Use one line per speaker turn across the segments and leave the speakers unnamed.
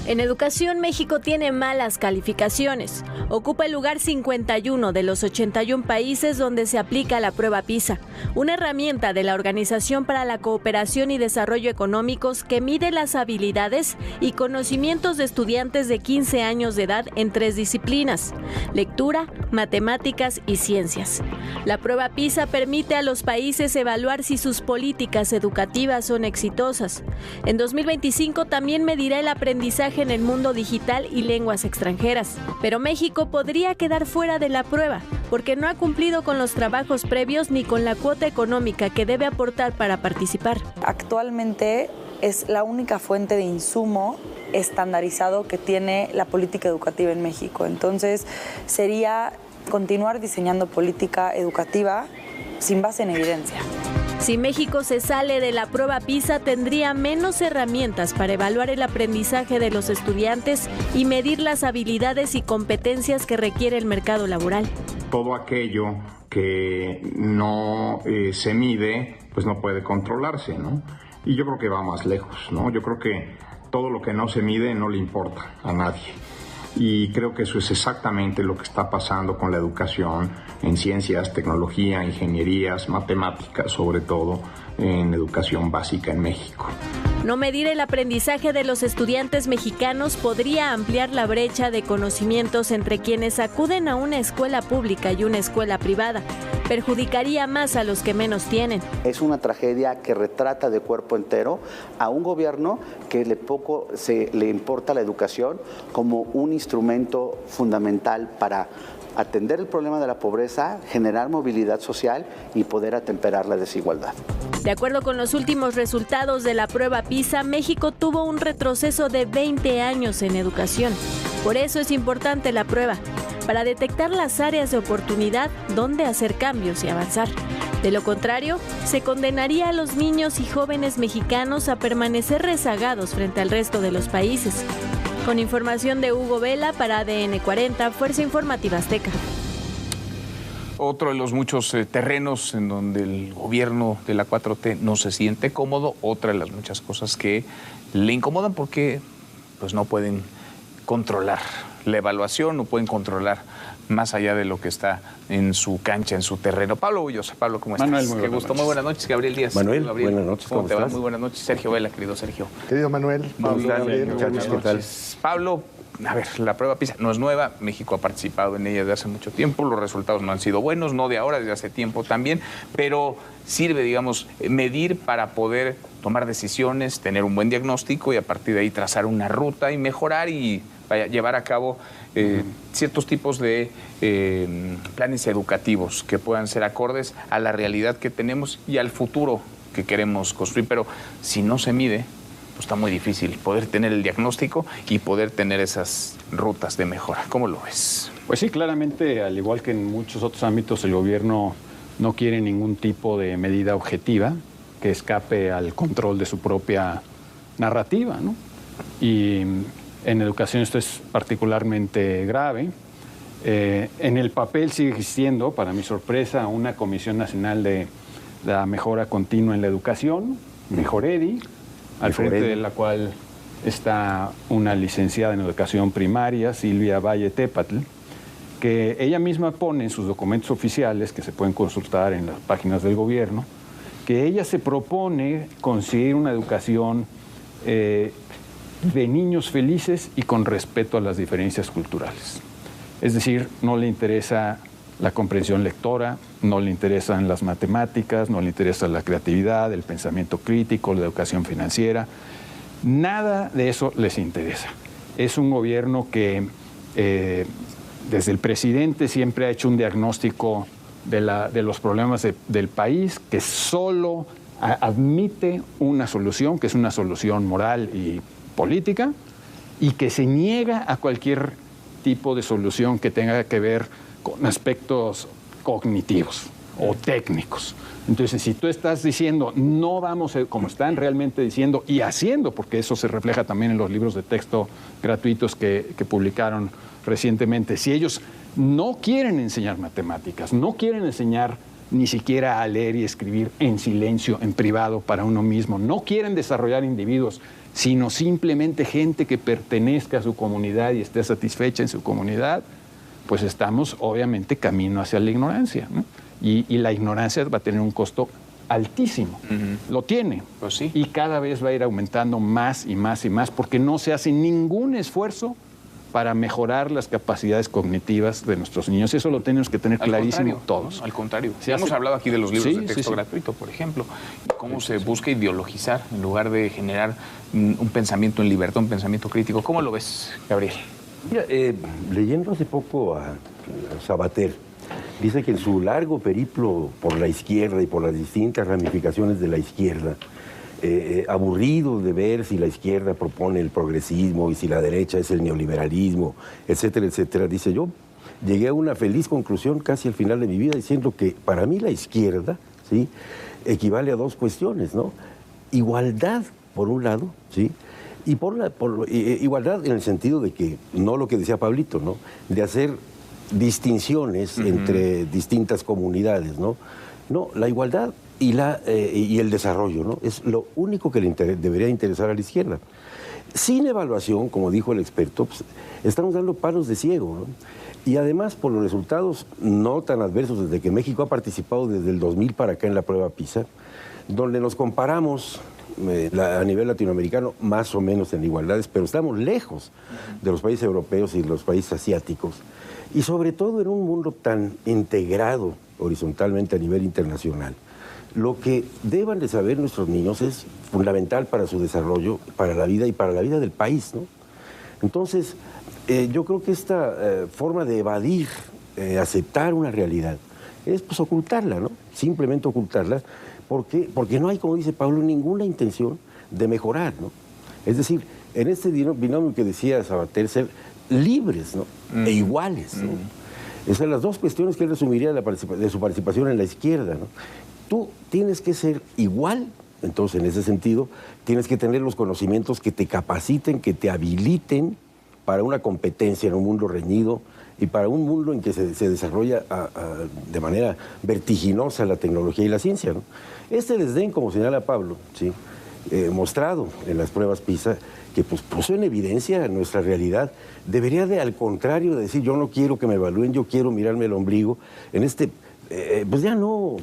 En educación, México tiene malas calificaciones. Ocupa el lugar 51 de los 81 países donde se aplica la prueba PISA, una herramienta de la Organización para la Cooperación y Desarrollo Económicos que mide las habilidades y conocimientos de estudiantes de 15 años de edad en 3 disciplinas: lectura, matemáticas y ciencias. La prueba PISA permite a los países evaluar si sus políticas educativas son exitosas. En 2025 también medirá el aprendizaje en el mundo digital y lenguas extranjeras. Pero México podría quedar fuera de la prueba porque no ha cumplido con los trabajos previos ni con la cuota económica que debe aportar para participar.
Actualmente es la única fuente de insumo estandarizado que tiene la política educativa en México. Entonces, sería continuar diseñando política educativa sin base en evidencia.
Si México se sale de la prueba PISA, tendría menos herramientas para evaluar el aprendizaje de los estudiantes y medir las habilidades y competencias que requiere el mercado laboral.
Todo aquello que no se mide, pues no puede controlarse, ¿no? Y yo creo que va más lejos, ¿no? Yo creo que todo lo que no se mide no le importa a nadie. Y creo que eso es exactamente lo que está pasando con la educación en ciencias, tecnología, ingenierías, matemáticas, sobre todo en educación básica en México.
No medir el aprendizaje de los estudiantes mexicanos podría ampliar la brecha de conocimientos entre quienes acuden a una escuela pública y una escuela privada. Perjudicaría más a los que menos tienen.
Es una tragedia que retrata de cuerpo entero a un gobierno que poco le importa la educación como un instrumento fundamental para atender el problema de la pobreza, generar movilidad social y poder atemperar la desigualdad.
De acuerdo con los últimos resultados de la prueba PISA, México tuvo un retroceso de 20 años en educación. Por eso es importante la prueba, para detectar las áreas de oportunidad donde hacer cambios y avanzar. De lo contrario, se condenaría a los niños y jóvenes mexicanos a permanecer rezagados frente al resto de los países. Con información de Hugo Vela para ADN 40, Fuerza Informativa Azteca.
Otro de los muchos terrenos en donde el gobierno de la 4T no se siente cómodo, otra de las muchas cosas que le incomodan porque pues, no pueden controlar la evaluación, no pueden controlar más allá de lo que está en su cancha, en su terreno. Pablo Bullosa, Pablo, ¿cómo estás?
Manuel,
Qué gusto. Muy buenas noches, Gabriel Díaz.
Manuel,
Gabriel,
buenas noches,
¿cómo te
estás?
va? Muy buenas noches, Sergio Vela, querido Sergio.
Querido Manuel,
Muy
Gabriel,
buenas
¿qué tal?
noches. Pablo, a ver, la prueba PISA no es nueva, México ha participado en ella desde hace mucho tiempo, los resultados no han sido buenos, no de ahora, desde hace tiempo también, pero sirve, digamos, medir para poder tomar decisiones, tener un buen diagnóstico y a partir de ahí trazar una ruta y mejorar y llevar a cabo ciertos tipos de planes educativos que puedan ser acordes a la realidad que tenemos y al futuro que queremos construir. Pero si no se mide, pues está muy difícil poder tener el diagnóstico y poder tener esas rutas de mejora. ¿Cómo lo ves?
Pues sí, claramente, al igual que en muchos otros ámbitos, el gobierno no quiere ningún tipo de medida objetiva que escape al control de su propia narrativa, ¿no? Y en educación esto es particularmente grave. En el papel sigue existiendo, para mi sorpresa, una Comisión Nacional de la Mejora Continua en la Educación, Mejoredi, al frente de la cual está una licenciada en Educación Primaria, Silvia Valle Tépatl, que ella misma pone en sus documentos oficiales, que se pueden consultar en las páginas del gobierno, que ella se propone conseguir una educación de niños felices y con respeto a las diferencias culturales. Es decir, no le interesa la comprensión lectora, no le interesan las matemáticas, no le interesa la creatividad, el pensamiento crítico, la educación financiera. Nada de eso les interesa. Es un gobierno que desde el presidente siempre ha hecho un diagnóstico de los problemas del país, que solo admite una solución, que es una solución moral y política, y que se niega a cualquier tipo de solución que tenga que ver con aspectos cognitivos o técnicos. Entonces, si tú estás diciendo, no vamos, como están realmente diciendo y haciendo, porque eso se refleja también en los libros de texto gratuitos que publicaron recientemente, si ellos no quieren enseñar matemáticas, no quieren enseñar ni siquiera a leer y escribir en silencio, en privado, para uno mismo. No quieren desarrollar individuos, sino simplemente gente que pertenezca a su comunidad y esté satisfecha en su comunidad, pues estamos obviamente camino hacia la ignorancia, ¿no? Y la ignorancia va a tener un costo altísimo. Lo tiene.
Pues sí.
Y cada vez va a ir aumentando más y más y más, porque no se hace ningún esfuerzo para mejorar las capacidades cognitivas de nuestros niños. Eso lo tenemos que tener clarísimo todos.
Al contrario. Hemos hablado aquí de los libros de texto gratuito, por ejemplo, y cómo se busca ideologizar en lugar de generar un pensamiento en libertad, un pensamiento crítico. ¿Cómo lo ves, Gabriel?
Mira, leyendo hace poco a Sabater, dice que en su largo periplo por la izquierda y por las distintas ramificaciones de la izquierda, aburrido de ver si la izquierda propone el progresismo y si la derecha es el neoliberalismo, etcétera, etcétera. Dice, yo llegué a una feliz conclusión casi al final de mi vida diciendo que para mí la izquierda, ¿sí?, equivale a dos cuestiones, ¿no? Igualdad, por un lado, ¿sí?, y igualdad en el sentido de que, no lo que decía Pablito, ¿no?, de hacer distinciones entre distintas comunidades, ¿no? No, la igualdad y el desarrollo, ¿no? Es lo único que debería interesar a la izquierda. Sin evaluación, como dijo el experto, pues, estamos dando palos de ciego, ¿no? Y además, por los resultados no tan adversos desde que México ha participado desde el 2000 para acá en la prueba PISA, donde nos comparamos a nivel latinoamericano más o menos en igualdades, pero estamos lejos de los países europeos y los países asiáticos. Y sobre todo en un mundo tan integrado horizontalmente a nivel internacional. Lo que deban de saber nuestros niños es fundamental para su desarrollo, para la vida y para la vida del país, ¿no? Entonces, yo creo que esta forma de evadir, aceptar una realidad, es pues ocultarla, ¿no? Simplemente ocultarla, porque no hay, como dice Pablo, ninguna intención de mejorar, ¿no? Es decir, en este binomio que decía Sabater, ser libres, ¿no? E iguales, ¿no? Esas son las dos cuestiones que él resumiría de su participación en la izquierda, ¿no? Tú tienes que ser igual, entonces en ese sentido tienes que tener los conocimientos que te capaciten, que te habiliten para una competencia en un mundo reñido y para un mundo en que se desarrolla de manera vertiginosa la tecnología y la ciencia, ¿no? Este desdén, como señala Pablo, ¿sí?, mostrado en las pruebas PISA, que pues, puso en evidencia nuestra realidad, debería de, al contrario, de decir yo no quiero que me evalúen, yo quiero mirarme el ombligo, en este, pues ya no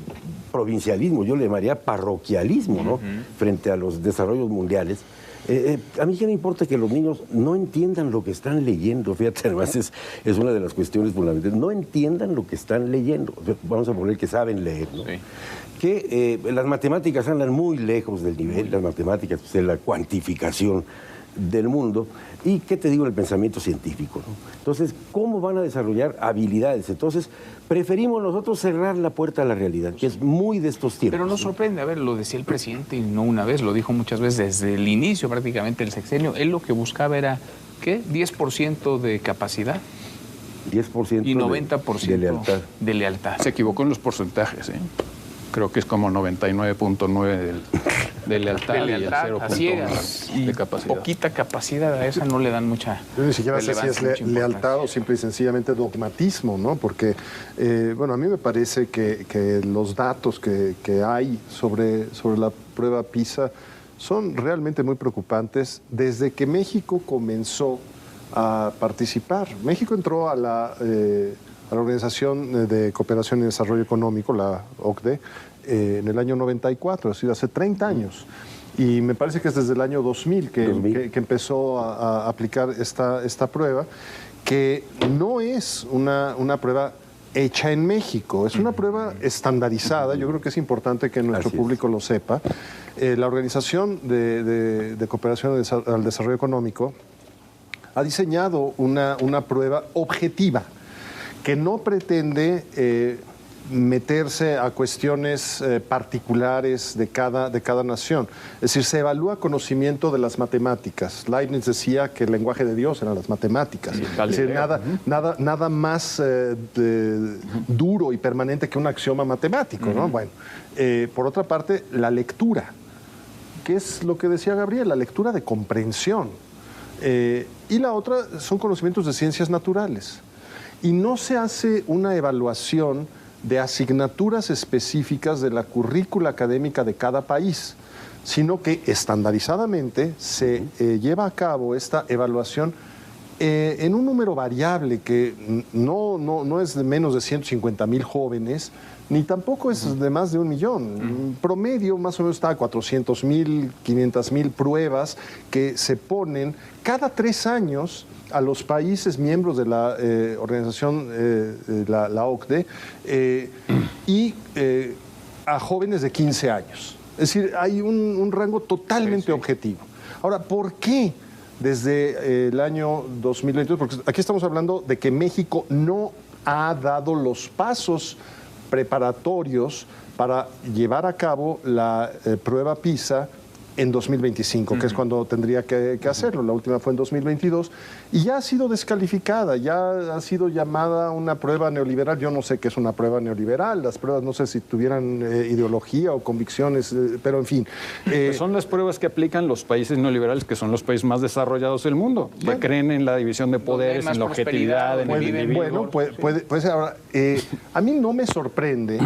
provincialismo, yo le llamaría parroquialismo, ¿no?, frente a los desarrollos mundiales. A mí qué me importa que los niños no entiendan lo que están leyendo, fíjate, además es una de las cuestiones fundamentales, no entiendan lo que están leyendo, vamos a poner que saben leer, ¿no? Sí. Que las matemáticas andan muy lejos del nivel, las matemáticas pues, es la cuantificación del mundo, y qué te digo, el pensamiento científico, ¿no? Entonces, ¿cómo van a desarrollar habilidades? Entonces, preferimos nosotros cerrar la puerta a la realidad, que es muy de estos tiempos.
Pero nos sorprende, a ver, lo decía el presidente y no una vez, lo dijo muchas veces desde el inicio prácticamente del sexenio, él lo que buscaba era, ¿qué? 10% de capacidad.
10%
y 90%
de
lealtad.
Se equivocó en los porcentajes, ¿eh? Creo que es como 99.9 de lealtad y el 0.1 de capacidad.
Poquita capacidad, a esa no le dan mucha.
Yo ni siquiera sé si es lealtad o simple y sencillamente dogmatismo, ¿no? Porque, bueno, a mí me parece que los datos que hay sobre la prueba PISA son realmente muy preocupantes desde que México comenzó a participar. México entró a la Organización de Cooperación y Desarrollo Económico, la OCDE, en el año 94, es decir, hace 30 años. Y me parece que es desde el año 2000 que empezó a aplicar esta prueba, que no es una prueba hecha en México, es una prueba estandarizada. Yo creo que es importante que nuestro público lo sepa. La Organización de Cooperación al Desarrollo Económico ha diseñado una prueba objetiva, que no pretende meterse a cuestiones particulares de cada nación. Es decir, se evalúa conocimiento de las matemáticas. Leibniz decía que el lenguaje de Dios eran las matemáticas. Sí, es decir, nada más duro y permanente que un axioma matemático, ¿no? Bueno, por otra parte, la lectura, que es lo que decía Gabriel, la lectura de comprensión. Y la otra son conocimientos de ciencias naturales. Y no se hace una evaluación de asignaturas específicas de la currícula académica de cada país, sino que estandarizadamente se lleva a cabo esta evaluación en un número variable que no es de menos de 150,000 jóvenes, ni tampoco es de más de 1 millón. Promedio más o menos está a 400,000, 500,000 pruebas que se ponen cada 3 años a los países miembros de la organización, la OCDE, y a jóvenes de 15 años. Es decir, hay un rango totalmente objetivo. Ahora, ¿por qué desde el año 2022? Porque aquí estamos hablando de que México no ha dado los pasos preparatorios para llevar a cabo la prueba PISA en 2025, que es cuando tendría que hacerlo. La última fue en 2022 y ya ha sido descalificada, ya ha sido llamada una prueba neoliberal. Yo no sé qué es una prueba neoliberal, las pruebas no sé si tuvieran ideología o convicciones, pero en fin.
Pues son las pruebas que aplican los países neoliberales, que son los países más desarrollados del mundo, que creen en la división de poderes, en la objetividad, en el individuo.
Bueno, puede ser. Ahora, a mí no me sorprende,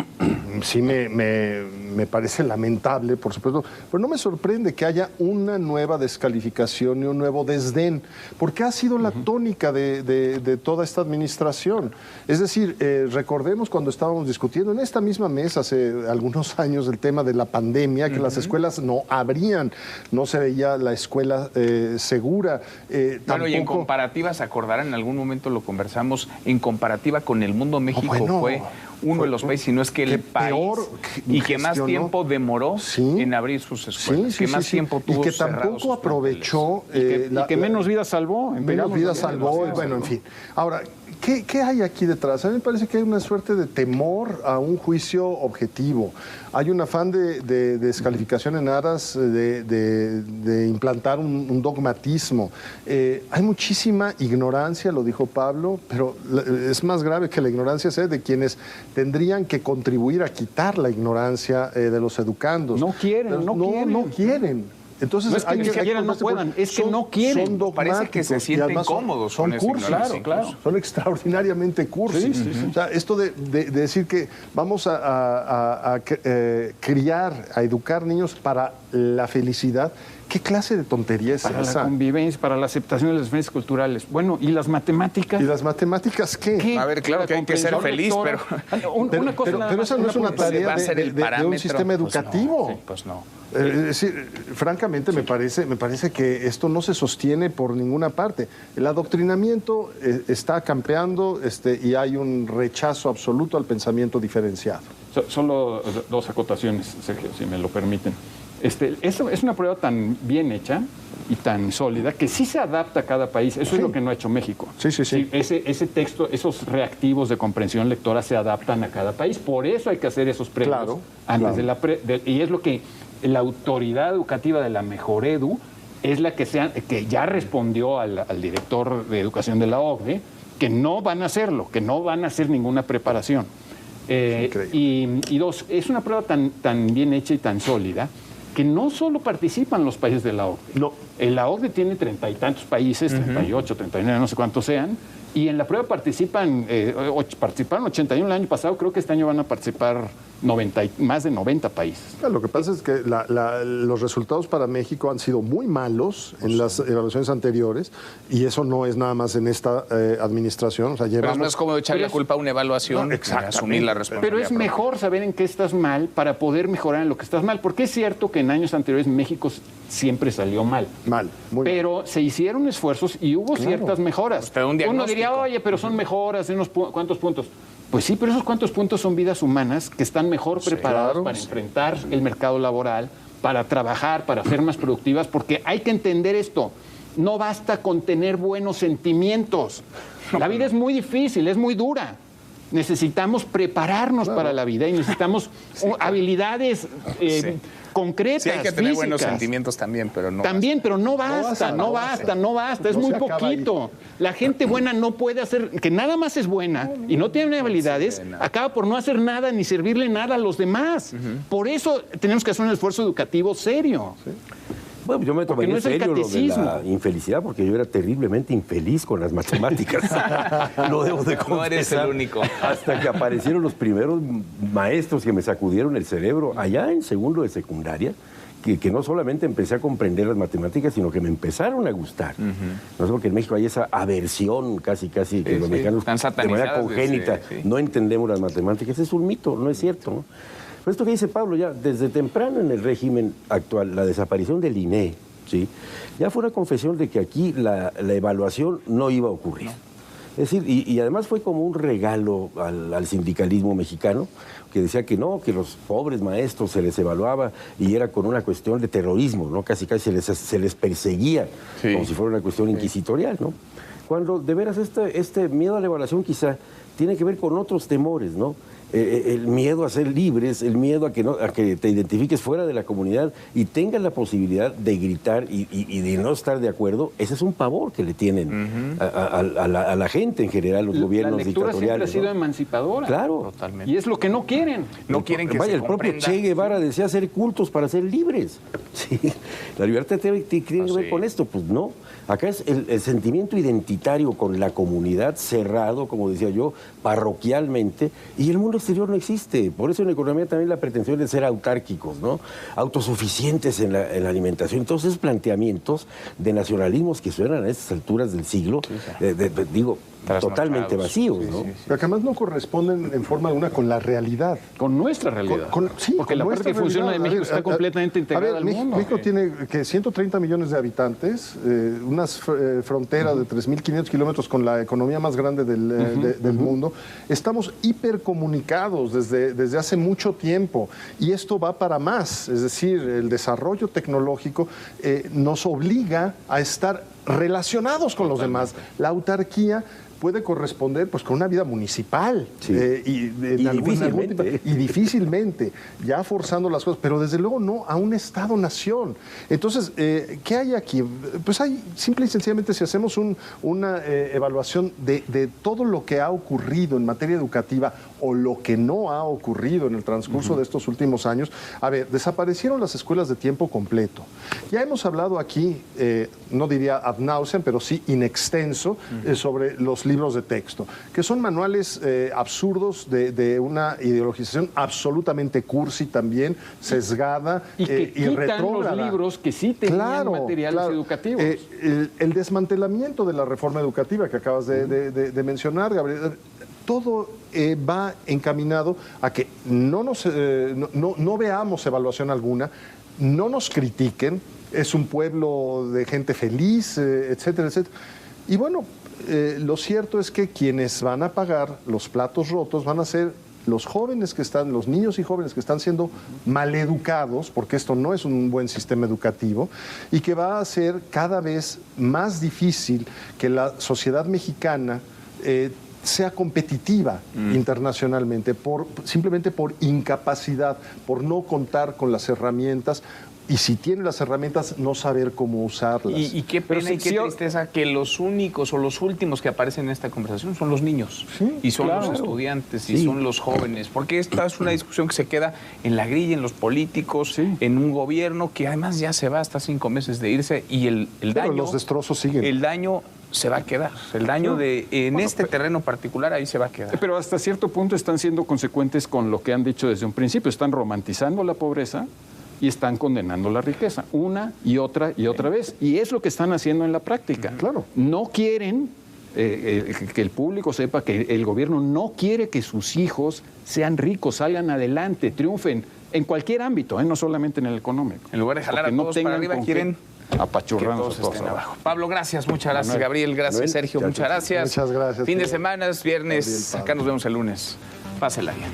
sí me parece lamentable, por supuesto, pero no me sorprende que haya una nueva descalificación y un nuevo desdén, porque ha sido la tónica de toda esta administración. Es decir, recordemos cuando estábamos discutiendo en esta misma mesa hace algunos años el tema de la pandemia, que las escuelas no abrían, no se veía la escuela segura.
Bueno, y en comparativa, ¿se acordarán? En algún momento lo conversamos, en comparativa con el mundo, México fue uno de los países, si no es que el país, y que más tiempo demoró en abrir sus escuelas, que más tiempo tuvo
y que tampoco aprovechó
y que menos vidas salvó.
Menos vidas salvó, bueno, en fin. Ahora, ¿qué hay aquí detrás? A mí me parece que hay una suerte de temor a un juicio objetivo. Hay un afán de descalificación en aras de implantar un dogmatismo. Hay muchísima ignorancia, lo dijo Pablo, pero es más grave que la ignorancia sea de quienes tendrían que contribuir a quitar la ignorancia de los educandos.
No quieren.
No quieren. Entonces,
no es que ni siquiera no puedan, es que no quieren.
Parece que se sienten cómodos.
Son cursis, claro. Son extraordinariamente cursis. O sea, esto de decir que vamos a criar, a educar niños para la felicidad, ¿qué clase de tontería es esa?
Para la convivencia, para la aceptación de las diferencias culturales. Bueno, ¿y las matemáticas?
¿Y las matemáticas qué?
A ver, claro que hay que ser feliz, pero
esa no es una tarea de un sistema educativo.
Pues no.
Es decir, francamente me parece que esto no se sostiene por ninguna parte. El adoctrinamiento está campeando y hay un rechazo absoluto al pensamiento diferenciado.
Solo 2 acotaciones, Sergio, si me lo permiten. Es una prueba tan bien hecha y tan sólida que sí se adapta a cada país. Eso es lo que no ha hecho México.
Sí.
Ese texto, esos reactivos de comprensión lectora se adaptan a cada país. Por eso hay que hacer esos premios antes de y es lo que la autoridad educativa de la Mejoredu es la que ya respondió al director de educación de la OCDE que no van a hacerlo, que no van a hacer ninguna preparación. Y 2, es una prueba tan bien hecha y tan sólida que no solo participan los países de la OCDE.
No.
La OCDE tiene 30 y tantos países, 38, 39, no sé cuántos sean, y en la prueba participaron 81 el año pasado, creo que este año van a participar más de 90 países.
Lo que pasa es que los resultados para México han sido muy malos en las evaluaciones anteriores y eso no es nada más en esta administración. O sea,
pero no es como echarle la culpa a una evaluación y asumir la responsabilidad.
Pero es mejor saber en qué estás mal para poder mejorar en lo que estás mal, porque es cierto que en años anteriores México siempre salió mal. Pero se hicieron esfuerzos y hubo ciertas mejoras. Uno diría, oye, pero son mejoras en unos cuantos puntos. Pues sí, pero esos cuantos puntos son vidas humanas que están mejor preparadas para enfrentar el mercado laboral, para trabajar, para ser más productivas, porque hay que entender esto. No basta con tener buenos sentimientos. La vida es muy difícil, es muy dura. Necesitamos prepararnos para la vida y necesitamos habilidades concretas,
sí, hay que tener
físicas.
Buenos sentimientos también, pero no basta, es muy poquito. La gente buena no puede hacer, que nada más es buena y no tiene habilidades, acaba por no hacer nada ni servirle nada a los demás. Por eso tenemos que hacer un esfuerzo educativo serio.
Bueno, yo me tomé
no
en
es el
serio lo de
catecismo.
la infelicidad, porque yo era terriblemente infeliz con las matemáticas. Lo debo de confesar.
No eres el único.
Hasta que aparecieron los primeros maestros que me sacudieron el cerebro allá en segundo de secundaria, que no solamente empecé a comprender las matemáticas, sino que me empezaron a gustar. No sé, porque en México hay esa aversión casi que los mexicanos de manera congénita no entendemos las matemáticas. Es un mito, no es cierto, ¿no? Pero esto que dice Pablo, ya desde temprano en el régimen actual, la desaparición del INE, ¿sí? Ya fue una confesión de que aquí la evaluación no iba a ocurrir. Es decir, y además fue como un regalo al sindicalismo mexicano, que decía que no, que los pobres maestros se les evaluaba y era con una cuestión de terrorismo, ¿no? Casi se les perseguía, como si fuera una cuestión inquisitorial, ¿no? Cuando de veras este miedo a la evaluación quizá tiene que ver con otros temores, ¿no? El miedo a ser libres, el miedo a que te identifiques fuera de la comunidad y tengas la posibilidad de gritar y de no estar de acuerdo. Ese es un pavor que le tienen a la gente en general, los gobiernos dictatoriales.
La lectura siempre ha sido emancipadora.
Claro.
Totalmente.
Y es lo que no quieren.
No quieren que
Vaya,
se
el propio
comprenda.
Che Guevara decía ser cultos para ser libres. Sí. La libertad tiene que ver con esto. Pues no. Acá es el sentimiento identitario con la comunidad cerrado, como decía yo, parroquialmente, y el mundo exterior no existe. Por eso en la economía también la pretensión de ser autárquicos, ¿no? Autosuficientes en la alimentación. Entonces, esos planteamientos de nacionalismos que suenan a estas alturas del siglo, digo, totalmente vacíos, ¿no?
Pero que además no corresponden en forma alguna con la realidad.
Con nuestra realidad. Porque la parte que funciona de México está completamente integrada al mundo.
México tiene 130 millones de habitantes, unas fronteras de 3.500 kilómetros con la economía más grande del mundo. Estamos hipercomunicados desde hace mucho tiempo y esto va para más. Es decir, el desarrollo tecnológico nos obliga a estar relacionados con los demás. La autarquía puede corresponder pues con una vida municipal y difícilmente ya forzando las cosas, pero desde luego no a un Estado-nación. Entonces, ¿qué hay aquí? Pues hay simple y sencillamente, si hacemos una evaluación de todo lo que ha ocurrido en materia educativa o lo que no ha ocurrido en el transcurso de estos últimos años. A ver, desaparecieron las escuelas de tiempo completo. Ya hemos hablado aquí, no diría ad nauseam, pero sí in extenso, sobre los libros de texto, que son manuales absurdos de una ideologización absolutamente cursi también, sesgada
y retrógrada. Los libros que sí tenían materiales educativos.
El desmantelamiento de la reforma educativa que acabas de mencionar, Gabriel, todo va encaminado a que no veamos evaluación alguna, no nos critiquen, es un pueblo de gente feliz, etcétera, etcétera. Y bueno, lo cierto es que quienes van a pagar los platos rotos van a ser los niños y jóvenes que están siendo maleducados, porque esto no es un buen sistema educativo, y que va a ser cada vez más difícil que la sociedad mexicana sea competitiva internacionalmente, simplemente por incapacidad, por no contar con las herramientas, y si tiene las herramientas, no saber cómo usarlas.
Y qué pena y qué tristeza que los únicos o los últimos que aparecen en esta conversación son los niños, y son los estudiantes, y son los jóvenes, porque esta es una discusión que se queda en la grilla, en los políticos, en un gobierno que además ya se va hasta 5 meses de irse, y el daño...
los destrozos siguen.
El daño se va a quedar. El daño este terreno particular ahí se va a quedar.
Pero hasta cierto punto están siendo consecuentes con lo que han dicho desde un principio. Están romantizando la pobreza y están condenando la riqueza, una y otra vez. Y es lo que están haciendo en la práctica.
Claro.
No quieren que el público sepa que el gobierno no quiere que sus hijos sean ricos, salgan adelante, triunfen en cualquier ámbito, no solamente en el económico.
En lugar de jalar a todos para arriba, quieren
apachurrarnos todos
abajo. Pablo, gracias, muchas gracias. Gabriel, gracias. Sergio, muchas gracias.
Muchas gracias.
Fin de semana, viernes, acá nos vemos el lunes. Pásela bien.